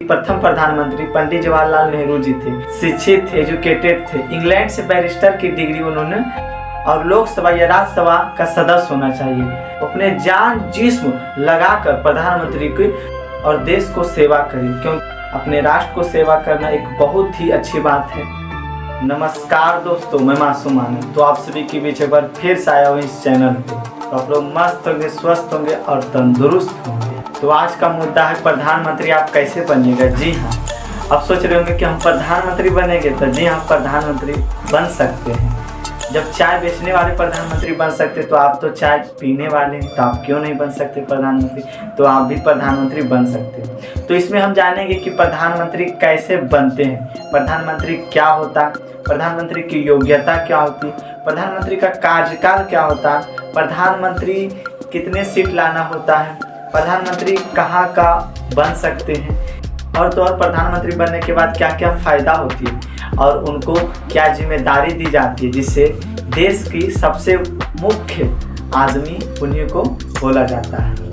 प्रथम प्रधानमंत्री पंडित जवाहरलाल नेहरू जी थे। शिक्षित थे, एजुकेटेड थे। इंग्लैंड से बैरिस्टर की डिग्री उन्होंने और लोकसभा या राज्यसभा का सदस्य होना चाहिए। अपने जान जिस्म लगाकर प्रधानमंत्री की और देश को सेवा करें, क्योंकि अपने राष्ट्र को सेवा करना एक बहुत ही अच्छी बात है। नमस्कार दोस्तों, मैं मासूम आनंद। तो आप सभी के बीच एक बार फिर से आया हूँ इस चैनल पे। तो आप लोग मस्त होंगे, स्वस्थ होंगे और तंदुरुस्त होंगे। तो आज का मुद्दा है प्रधानमंत्री आप कैसे बनिएगा। जी हाँ, आप सोच रहे होंगे कि हम प्रधानमंत्री बनेंगे। तो जी हाँ, प्रधानमंत्री बन सकते हैं। जब चाय बेचने वाले प्रधानमंत्री बन सकते तो आप तो चाय पीने वाले हैं, तो आप क्यों नहीं बन सकते प्रधानमंत्री। तो आप भी प्रधानमंत्री बन सकते हैं। तो इसमें हम जानेंगे कि प्रधानमंत्री कैसे बनते हैं, प्रधानमंत्री क्या होता है, प्रधानमंत्री की योग्यता क्या होती है, प्रधानमंत्री का कार्यकाल क्या होता है, प्रधानमंत्री कितने सीट लाना होता है, प्रधानमंत्री कहाँ का बन सकते हैं, और तो और प्रधानमंत्री बनने के बाद क्या क्या फ़ायदा होती है और उनको क्या जिम्मेदारी दी जाती है, जिससे देश की सबसे मुख्य आदमी उन्हीं को बोला जाता है।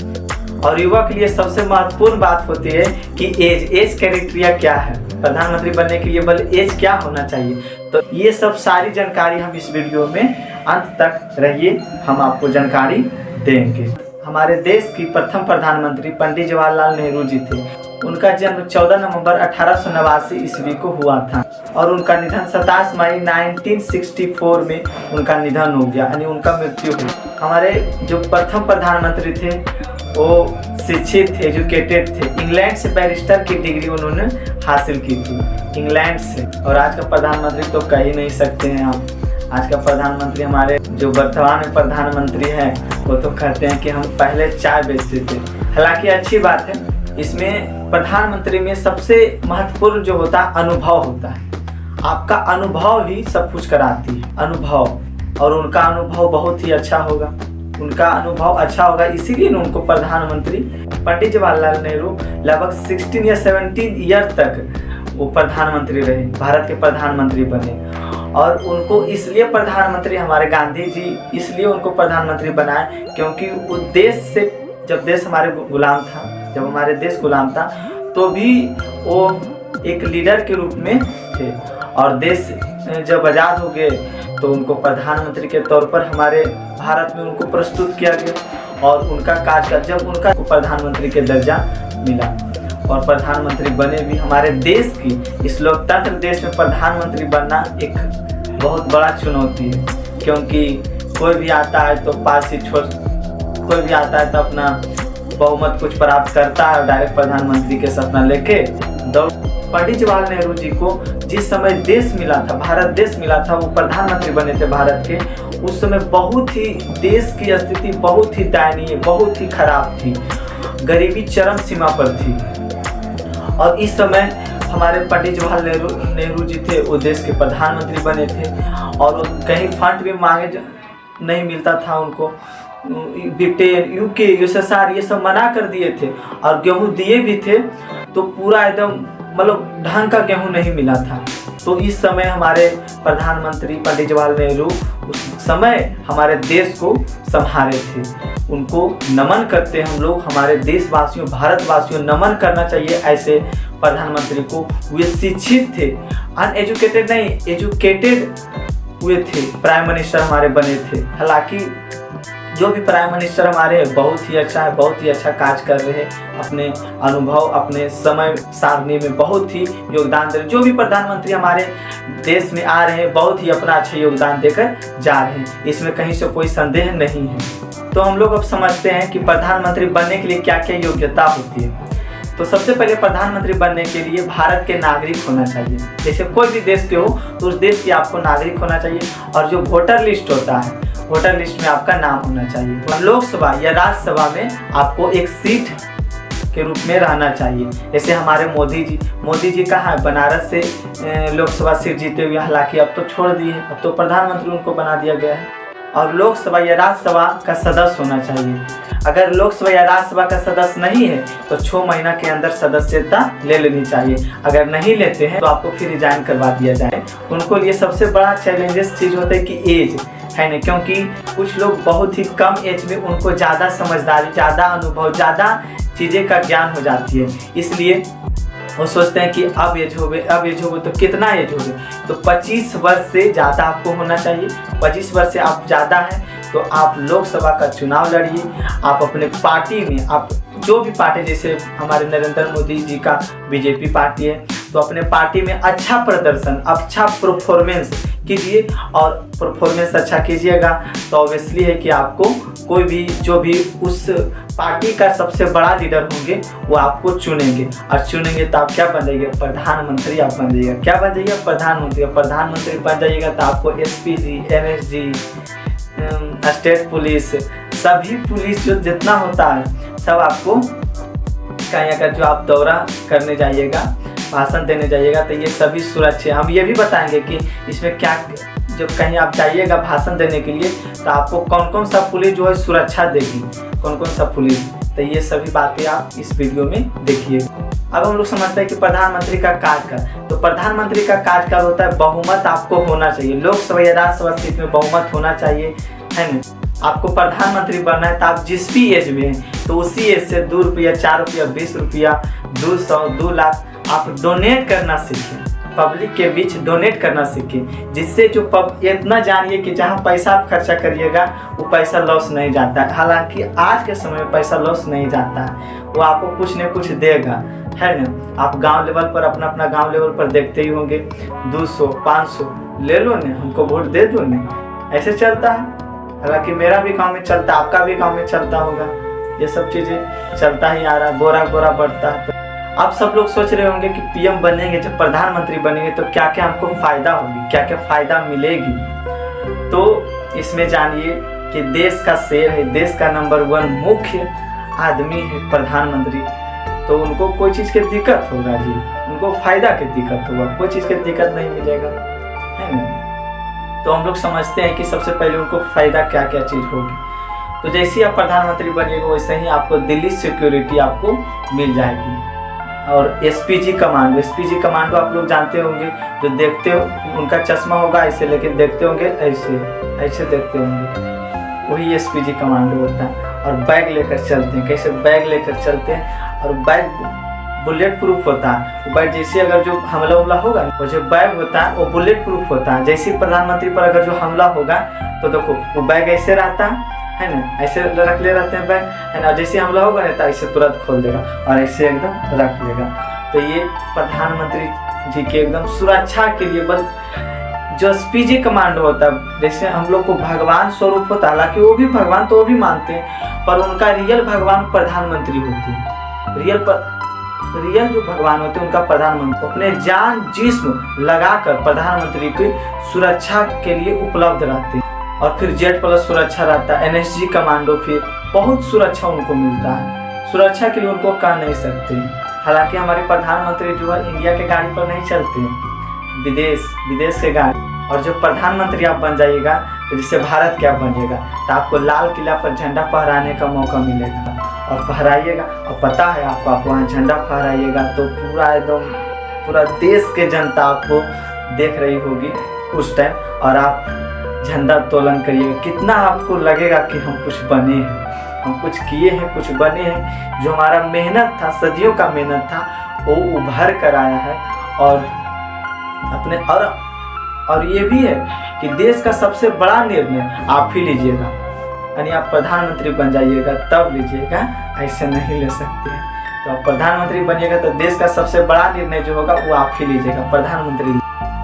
और युवा के लिए सबसे महत्वपूर्ण बात होती है कि एज क्राइटेरिया क्या है, प्रधानमंत्री बनने के लिए बल एज क्या होना चाहिए। तो ये सब सारी जानकारी हम इस वीडियो में अंत तक रहिए, हम आपको जानकारी देंगे। हमारे देश की प्रथम प्रधानमंत्री पंडित जवाहरलाल नेहरू जी थे। उनका जन्म 14 नवंबर 1889 ईस्वी को हुआ था और उनका निधन 27 मई 1964 में उनका निधन हो गया, यानी उनका मृत्यु हुई। हमारे जो प्रथम प्रधानमंत्री थे वो शिक्षित थे, एजुकेटेड थे। इंग्लैंड से बैरिस्टर की डिग्री उन्होंने हासिल की थी, इंग्लैंड से। और आज का प्रधानमंत्री तो कह ही नहीं सकते हैं आप। आज का प्रधानमंत्री हमारे जो वर्तमान में प्रधानमंत्री हैं वो तो कहते हैं कि हम पहले चाय बेचते थे। हालांकि अच्छी बात है, इसमें प्रधानमंत्री में सबसे महत्वपूर्ण जो होता है अनुभव होता है। आपका अनुभव ही सब कुछ कराती है, अनुभव। और उनका अनुभव बहुत ही अच्छा होगा, उनका अनुभव अच्छा होगा, इसीलिए उनको प्रधानमंत्री पंडित जवाहरलाल नेहरू लगभग 16 या 17 ईयर तक वो प्रधानमंत्री रहे, भारत के प्रधानमंत्री बने। और उनको इसलिए प्रधानमंत्री, हमारे गांधी जी इसलिए उनको प्रधानमंत्री बनाए क्योंकि वो देश से, जब देश हमारे गुलाम था, जब हमारे देश गुलाम था तो भी वो एक लीडर के रूप में थे। और देश जब आज़ाद हो गए तो उनको प्रधानमंत्री के तौर पर हमारे भारत में उनको प्रस्तुत किया गया और उनका कार्यकाल, जब उनका प्रधानमंत्री के दर्जा मिला और प्रधानमंत्री बने भी। हमारे देश की, इस लोकतंत्र देश में प्रधानमंत्री बनना एक बहुत बड़ा चुनौती है, क्योंकि कोई भी आता है तो पास ही कोई भी आता है तो अपना बहुमत कुछ प्राप्त करता है, डायरेक्ट प्रधानमंत्री के सपना लेके दौड़। पंडित जवाहरलाल नेहरू जी को जिस समय देश मिला था, भारत देश मिला था, वो प्रधानमंत्री बने थे भारत के, उस समय बहुत ही देश की स्थिति बहुत ही दयनीय, बहुत ही खराब थी, गरीबी चरम सीमा पर थी। और इस समय हमारे पंडित जवाहरलाल नेहरू जी थे, वो देश के प्रधानमंत्री बने थे और कहीं फंड भी मांगे नहीं मिलता था उनको। ब्रिटेन, यूके, यूएसएसआर ये सब मना कर दिए थे और गेहूँ दिए भी थे तो पूरा एकदम मतलब ढंग का गेहूँ नहीं मिला था। तो इस समय हमारे प्रधानमंत्री पंडित जवाहरलाल नेहरू उस समय हमारे देश को संभाले थे। उनको नमन करते हम लोग, हमारे देशवासियों, भारतवासियों नमन करना चाहिए ऐसे प्रधानमंत्री को। वे शिक्षित थे, अनएजुकेटेड नहीं, एजुकेटेड हुए थे, प्राइम मिनिस्टर हमारे बने थे। हालांकि जो भी प्राइम मिनिस्टर हमारे बहुत ही अच्छा है, बहुत ही अच्छा कार्य कर रहे हैं, अपने अनुभव, अपने समय सारणी में बहुत ही योगदान दे रहे हैं। जो भी प्रधानमंत्री हमारे देश में आ रहे हैं बहुत ही अपना अच्छा योगदान देकर जा रहे हैं, इसमें कहीं से कोई संदेह नहीं है। तो हम लोग अब समझते हैं कि प्रधानमंत्री बनने के लिए क्या क्या योग्यता होती है। तो सबसे पहले प्रधानमंत्री बनने के लिए भारत के नागरिक होना चाहिए। जैसे कोई भी देश के हो तो उस देश के आपको नागरिक होना चाहिए। और जो वोटर लिस्ट होता है, वोटर लिस्ट में आपका नाम होना चाहिए। तो लोकसभा या राज्यसभा में आपको एक सीट के रूप में रहना चाहिए। जैसे हमारे मोदी जी कहाँ है, बनारस से लोकसभा सीट जीते हुए, हालांकि अब तो छोड़ दिए, अब तो प्रधानमंत्री उनको बना दिया गया है। और लोकसभा या राज्यसभा का सदस्य होना चाहिए। अगर लोकसभा या राज्यसभा का सदस्य नहीं है तो 6 महीना के अंदर सदस्यता ले लेनी चाहिए। अगर नहीं लेते हैं तो आपको फिर रिजाइन करवा दिया जाए। उनको लिए सबसे बड़ा चैलेंजेस चीज़ होता है कि एज है ना, क्योंकि कुछ लोग बहुत ही कम एज में उनको ज़्यादा समझदारी, ज़्यादा अनुभव, ज़्यादा चीज़ें का ज्ञान हो जाती है, इसलिए वो सोचते हैं कि अब एज हो गए तो कितना एज हो गए, तो 25 वर्ष से ज़्यादा आपको होना चाहिए। 25 वर्ष से आप ज़्यादा है तो आप लोकसभा का चुनाव लड़िए। आप अपने पार्टी में, आप जो भी पार्टी, जैसे हमारे नरेंद्र मोदी जी का बीजेपी पार्टी है, तो अपने पार्टी में अच्छा प्रदर्शन, अच्छा परफॉर्मेंस कीजिए। और परफॉर्मेंस अच्छा कीजिएगा तो ऑब्वियसली है कि आपको कोई भी, जो भी उस पार्टी का सबसे बड़ा लीडर होंगे वो आपको चुनेंगे, और चुनेंगे तो आप क्या बन जाइएगा, प्रधानमंत्री आप बन जाइएगा। क्या बन जाइएगा, प्रधानमंत्री बन जाइएगा। तो आपको एसपीजी, एनएसजी, स्टेट पुलिस, सभी पुलिस जो जितना होता है सब आपको कहीं अगर जो आप दौरा करने जाइएगा, भाषण देने जाइएगा, तो ये सभी सुरक्षा। हम ये भी बताएंगे कि इसमें क्या, जब कहीं आप जाइएगा भाषण देने के लिए तो आपको कौन कौन सा पुलिस जो है सुरक्षा देगी, कौन कौन सा पुलिस, तो ये सभी बातें आप इस वीडियो में देखिए। अब हम लोग समझते हैं कि प्रधानमंत्री का कार्यकाल, तो प्रधानमंत्री का कार्यकाल होता है, बहुमत आपको होना चाहिए, लोकसभा या राज्यसभा सीट में बहुमत होना चाहिए, है ना। आपको प्रधानमंत्री बनना है तो आप जिस भी एज में हैं तो उसी एज से 2 रुपया, 4 रुपया, 20 रुपया, 200, 2 लाख आप डोनेट करना सीखें, पब्लिक के बीच डोनेट करना सीखें, जिससे जो इतना जानिए कि जहाँ पैसा आप खर्चा करिएगा वो पैसा लॉस नहीं जाता है। हालांकि आज के समय में पैसा लॉस नहीं जाता है, वो आपको कुछ न कुछ देगा, है ना। आप गांव लेवल पर अपना गांव लेवल पर देखते ही होंगे, 200, 500 ले लो ने, हमको वोट दे दो ने, ऐसे चलता है। हालांकि मेरा भी गाँव में चलता, आपका भी गाँव में चलता होगा, ये सब चीज़ें चलता ही आ रहा है, बोरा बोरा बढ़ता है। आप सब लोग सोच रहे होंगे कि पीएम बनेंगे, जब प्रधानमंत्री बनेंगे तो क्या क्या हमको फ़ायदा होगी, क्या क्या फ़ायदा मिलेगी। तो इसमें जानिए कि देश का शेर है, देश का नंबर 1 मुख्य आदमी है प्रधानमंत्री, तो उनको कोई चीज़ की दिक्कत होगा जी, उनको फ़ायदा की दिक्कत होगा, कोई चीज़ की दिक्कत नहीं मिलेगा, है ना। तो हम लोग समझते हैं कि सबसे पहले उनको फ़ायदा क्या क्या चीज़ होगी। तो जैसे ही आप प्रधानमंत्री बनिएगा वैसे ही आपको दिल्ली सिक्योरिटी आपको मिल जाएगी। और एसपीजी कमांडो आप लोग जानते होंगे, जो देखते हो उनका चश्मा होगा ऐसे, लेकिन देखते होंगे ऐसे देखते होंगे, वही एसपीजी कमांडो होता है। और बैग लेकर चलते हैं, कैसे बैग लेकर चलते हैं, और बैग बुलेट प्रूफ होता है। वो बैग जैसे अगर जो हमला होगा, वो जो बैग होता है वो बुलेट प्रूफ होता है। जैसे प्रधानमंत्री पर अगर जो हमला होगा तो देखो वो बैग ऐसे रहता है ना, ऐसे रख ले रहते हैं बैग, है ना। जैसे हमला होगा ना तो ऐसे तुरंत खोल देगा और ऐसे एकदम रख लेगा। तो ये प्रधानमंत्री जी के एकदम सुरक्षा के लिए बस जो एसपीजी कमांडो होता है, जैसे हम लोग को भगवान स्वरूप होता है, हालांकि वो भी भगवान तो वो भी मानते हैं, पर उनका रियल भगवान प्रधानमंत्री होते हैं। रियल जो भगवान होते हैं उनका प्रधानमंत्री अपने जान जिस्म लगाकर प्रधानमंत्री की सुरक्षा के लिए उपलब्ध रहते हैं। और फिर Z+ सुरक्षा रहता है, एनएसजी कमांडो, फिर बहुत सुरक्षा उनको मिलता है। सुरक्षा के लिए उनको कह नहीं सकते। हालांकि हमारे प्रधानमंत्री जो है इंडिया के गाड़ी पर नहीं चलते, विदेश के गाड़ी। और जो प्रधानमंत्री आप बन जाइएगा तो जिससे भारत क्या बनिएगा, तो आपको लाल किला पर झंडा फहराने का मौका मिलेगा और फहराइएगा। और पता है आपको, आप वहाँ झंडा फहराइएगा तो पूरा देश के जनता आपको देख रही होगी उस टाइम, और आप झंडा तोलन करिएगा। कितना आपको लगेगा कि हम कुछ बने हैं, हम कुछ किए हैं, कुछ बने हैं। जो हमारा मेहनत था, सदियों का मेहनत था, वो उभर कर आया है। और ये भी है कि देश का सबसे बड़ा निर्णय आप ही लीजिएगा, यानी आप प्रधानमंत्री बन जाइएगा तब लीजिएगा, ऐसे नहीं ले सकते हैं। तो आप प्रधानमंत्री बनिएगा तो देश का सबसे बड़ा निर्णय जो होगा वो आप ही लीजिएगा, प्रधानमंत्री।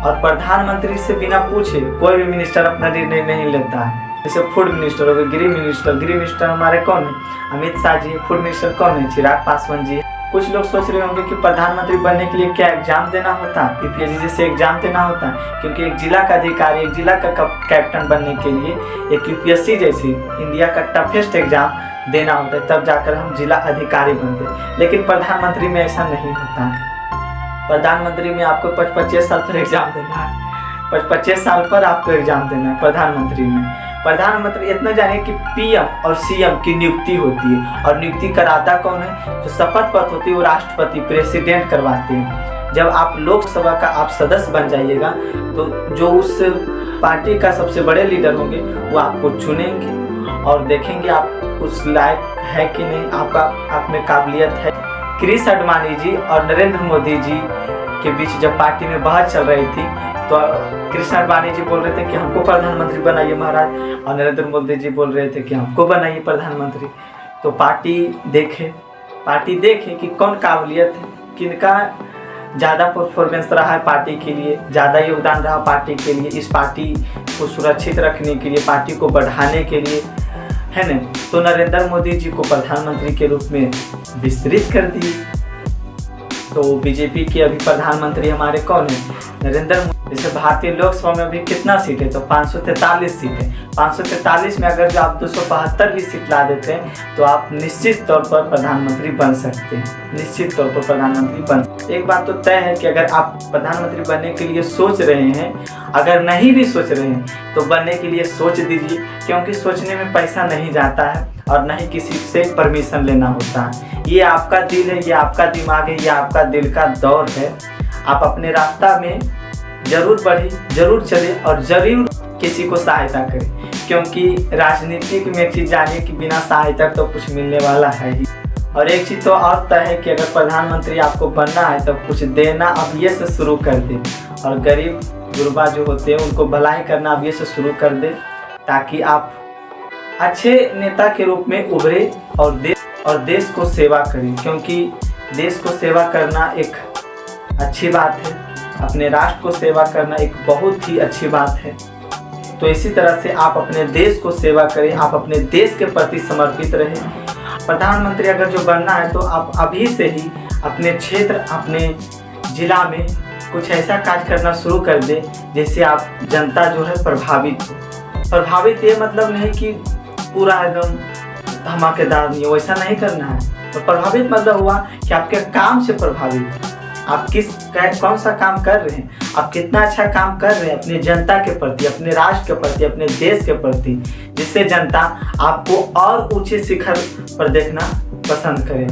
और प्रधानमंत्री से बिना पूछे कोई भी मिनिस्टर अपना निर्णय नहीं लेता है। जैसे फूड मिनिस्टर हो गए, गृह मिनिस्टर हमारे कौन है, अमित शाह जी। फूड मिनिस्टर कौन है, चिराग पासवान जी। कुछ लोग सोच रहे होंगे कि प्रधानमंत्री बनने के लिए क्या एग्जाम देना होता है, यूपीएससी जैसे एग्जाम देना होता है, क्योंकि एक जिला का अधिकारी, एक जिला का कैप्टन बनने के लिए एक यूपीएससी जैसी इंडिया का टफेस्ट एग्जाम देना होता है, तब जाकर हम जिला अधिकारी बनते हैं। लेकिन प्रधानमंत्री में ऐसा नहीं होता है। प्रधानमंत्री में आपको 25 साल पर एग्जाम देना है, 25 साल पर आपको एग्जाम देना है प्रधानमंत्री में। प्रधानमंत्री इतना जानिए कि पीएम और सीएम की नियुक्ति होती है, और नियुक्ति कराता कौन है, जो शपथ पत्र होती है वो राष्ट्रपति, प्रेसिडेंट करवाते हैं। जब आप लोकसभा का आप सदस्य बन जाइएगा तो जो उस पार्टी का सबसे बड़े लीडर होंगे वो आपको चुनेंगे और देखेंगे आप उस लायक है कि नहीं, आप में काबिलियत है कृष्ण अडवाणी जी और नरेंद्र मोदी जी के बीच जब पार्टी में बहस चल रही थी तो कृष्ण अडवाणी जी बोल रहे थे कि हमको प्रधानमंत्री बनाइए महाराज, और नरेंद्र मोदी जी बोल रहे थे कि हमको बनाइए प्रधानमंत्री। तो पार्टी देखे कि कौन काबिलियत है, किनका ज़्यादा परफॉर्मेंस रहा है पार्टी के लिए, ज़्यादा योगदान रहा पार्टी के लिए, इस पार्टी को सुरक्षित रखने के लिए, पार्टी को बढ़ाने के लिए, है न। तो नरेंद्र मोदी जी को प्रधानमंत्री के रूप में विस्तृत कर दिए। तो बीजेपी के अभी प्रधानमंत्री हमारे कौन है? नरेंद्र मोदी। जैसे भारतीय लोकसभा में अभी कितना सीट है? तो 543 सीट है। 543 में अगर जो आप 272 भी सीट ला देते हैं तो आप निश्चित तौर पर प्रधानमंत्री बन सकते हैं, निश्चित तौर पर प्रधानमंत्री बन। एक बात तो तय है कि अगर आप प्रधानमंत्री बनने के लिए सोच रहे हैं, अगर नहीं भी सोच रहे हैं तो बनने के लिए सोच दीजिए, क्योंकि सोचने में पैसा नहीं जाता है और न ही किसी से परमिशन लेना होता है। ये आपका दिल है, ये आपका दिमाग है, ये आपका दिल का दौर है। आप अपने रास्ता में जरूर बढ़े, जरूर चले और जरूर किसी को सहायता करें, क्योंकि राजनीतिक में एक चीज़ जानिए कि बिना सहायता तो कुछ मिलने वाला है ही। और एक चीज़ तो और तय है कि अगर प्रधानमंत्री आपको बनना है तो कुछ देना अब ये से शुरू कर दे, और गरीब गुरबा जो होते हैं उनको भलाई करना अब ये से शुरू कर दे, ताकि आप अच्छे नेता के रूप में उभरे और देश को सेवा करें। क्योंकि देश को सेवा करना एक अच्छी बात है, अपने राष्ट्र को सेवा करना एक बहुत ही अच्छी बात है। तो इसी तरह से आप अपने देश को सेवा करें, आप अपने देश के प्रति समर्पित रहें। प्रधानमंत्री अगर जो बनना है तो आप अभी से ही अपने क्षेत्र, अपने जिला में कुछ ऐसा कार्य करना शुरू कर दें जिससे आप जनता जो है प्रभावित ये मतलब नहीं कि पूरा एकदम धमाकेदार नहीं, वैसा नहीं करना है। तो प्रभावित मतलब हुआ कि आपके काम से प्रभावित, आप कौन सा काम कर रहे हैं, आप कितना अच्छा काम कर रहे हैं अपनी जनता के प्रति, अपने राष्ट्र के प्रति, अपने देश के प्रति, जिससे जनता आपको और ऊंचे शिखर पर देखना पसंद करे।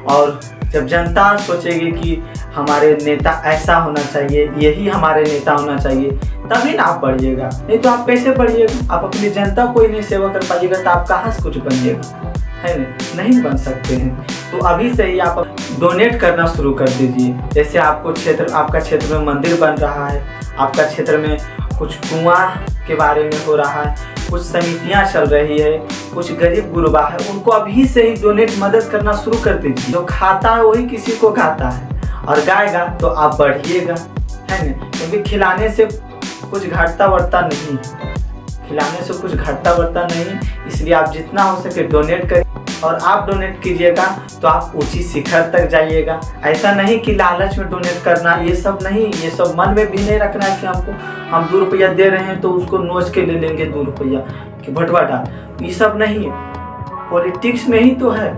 और जब जनता सोचेगी कि हमारे नेता ऐसा होना चाहिए, यही हमारे नेता होना चाहिए, तभी ना आप बढ़िएगा। नहीं तो आप कैसे बढ़िएगा? आप अपनी जनता को ही नहीं सेवा कर पाइएगा तो आप कहाँ से कुछ बनिएगा, है नहीं बन सकते हैं। तो अभी से ही आप डोनेट करना शुरू कर दीजिए। जैसे आपका क्षेत्र में मंदिर बन रहा है, आपका क्षेत्र में कुछ कुआं के बारे में हो रहा है, कुछ समितियां चल रही है, कुछ गरीब गुरबा है, उनको अभी से ही डोनेट मदद करना शुरू कर दीजिए। जो खाता है वही किसी को खाता है, और गाएगा तो आप बढ़िएगा, है ना। क्योंकि खिलाने से कुछ घटता बढ़ता नहीं, इसलिए आप जितना हो सके डोनेट करें। और आप डोनेट कीजिएगा तो आप ऊंची शिखर तक जाइएगा। ऐसा नहीं कि लालच में डोनेट करना, ये सब नहीं, ये सब मन में भी नहीं रखना है कि हम 2 रुपया दे रहे हैं तो उसको नोच के ले लेंगे 2 रुपया कि भटवा डाल, ये सब नहीं है। पॉलिटिक्स में ही तो है,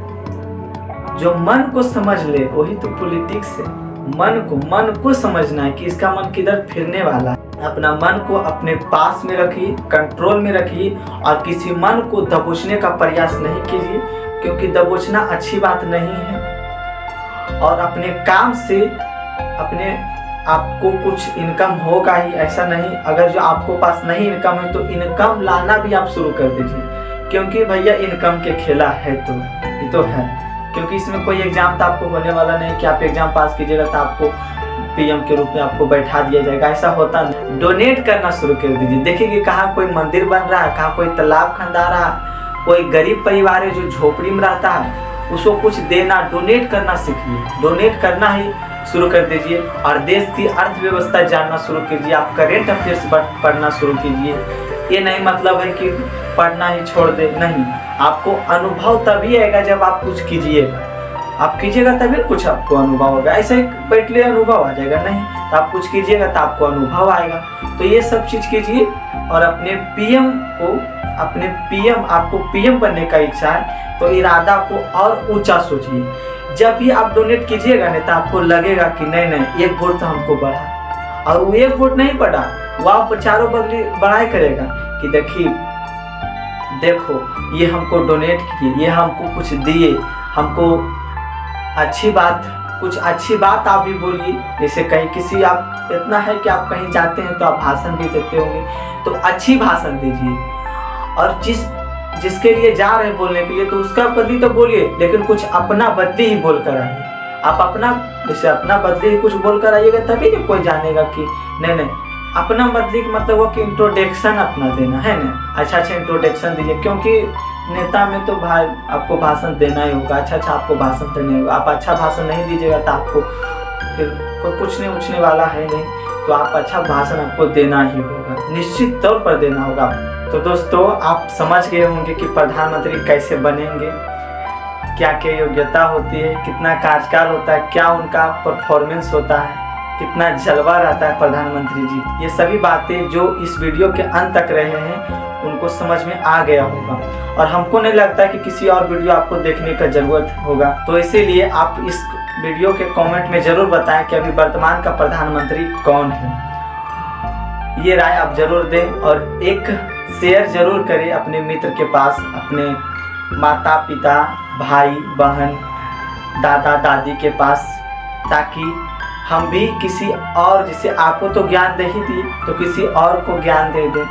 जो मन को समझ ले वही तो पॉलिटिक्स है। मन को समझना है कि इसका मन किधर फिरने वाला है। अपना मन को अपने पास में रखिए, कंट्रोल में रखिए, और किसी मन को दबोचने का प्रयास नहीं कीजिए, क्योंकि दबोचना अच्छी बात नहीं है। और अपने काम से अपने आपको कुछ इनकम होगा ही, ऐसा नहीं। अगर जो आपको पास नहीं इनकम है तो इनकम लाना भी आप शुरू कर दीजिए, क्योंकि भैया इनकम के खेला है तो ये तो है। क्योंकि इसमें कोई एग्जाम तो आपको होने वाला नहीं कि आप एग्जाम पास कीजिएगा तो आपको पीएम के रूप में आपको बैठा दिया जाएगा, ऐसा होता नहीं। डोनेट करना शुरू कर दीजिए। देखिए कि कहाँ कोई मंदिर बन रहा है, कहाँ कोई तालाब खंदा रहा है, कोई गरीब परिवार है जो झोपड़ी में रहता है, उसको कुछ देना, डोनेट करना सीखिए। डोनेट करना ही शुरू कर दीजिए और देश की अर्थव्यवस्था जानना शुरू कीजिए। आप करेंट अफेयर्स पढ़ना शुरू कीजिए। ये नहीं मतलब है कि पढ़ना ही छोड़ दे, नहीं। आपको अनुभव तभी आएगा जब आप कुछ कीजिएगा, आप कीजिएगा तभी कुछ आपको अनुभव होगा। ऐसे ही बैठ ले अनुभव आ जाएगा नहीं, तो आप कुछ कीजिएगा तो आपको अनुभव आएगा। तो ये सब चीज़ कीजिए और अपने पीएम आपको पीएम बनने का इच्छा है तो इरादा को और ऊंचा सोचिए। जब भी आप डोनेट कीजिएगा ना तो आपको लगेगा कि नहीं 1 वोट तो हमको बढ़ा, और वो 1 वोट नहीं बढ़ा, वो आप चारों बगली बढ़ाई करेगा कि देखो ये हमको डोनेट किए, ये हमको कुछ दिए, हमको कुछ अच्छी बात आप भी बोलिए। जैसे कहीं किसी आप इतना है कि आप कहीं जाते हैं तो आप भाषण भी देते होंगे, तो अच्छी भाषण दीजिए। और जिसके लिए जा रहे हैं बोलने के लिए तो उसका बदली तो बोलिए, लेकिन कुछ अपना बदली ही बोल कर आइए। आप अपना जैसे अपना बदली कुछ बोल कर आइएगा तभी नहीं कोई जानेगा कि नहीं नहीं, अपना बदली का मतलब वो कि इंट्रोडक्शन अपना देना है ना, अच्छा इंट्रोडक्शन दीजिए, क्योंकि नेता में तो भाई आपको भाषण देना ही होगा, अच्छा आपको भाषण देना होगा। आप अच्छा भाषण नहीं दीजिएगा तो आपको फिर कोई पूछने उछने वाला है नहीं, तो आप अच्छा भाषण आपको देना ही होगा, निश्चित तौर पर देना होगा। तो दोस्तों आप समझ गए होंगे कि प्रधानमंत्री कैसे बनेंगे, क्या क्या योग्यता होती है, कितना कार्यकाल होता है, क्या उनका परफॉर्मेंस होता है, कितना जलवा रहता है प्रधानमंत्री जी। ये सभी बातें जो इस वीडियो के अंत तक रहे हैं उनको समझ में आ गया होगा, और हमको नहीं लगता कि किसी और वीडियो आपको देखने का जरूरत होगा। तो इसीलिए आप इस वीडियो के कमेंट में जरूर बताएं कि अभी वर्तमान का प्रधानमंत्री कौन है। ये राय आप जरूर दें और एक शेयर जरूर करें अपने मित्र के पास, अपने माता पिता भाई बहन दादा दादी के पास, ताकि हम भी किसी और, जैसे आपको तो ज्ञान दे ही दिए तो किसी और को ज्ञान दे दें।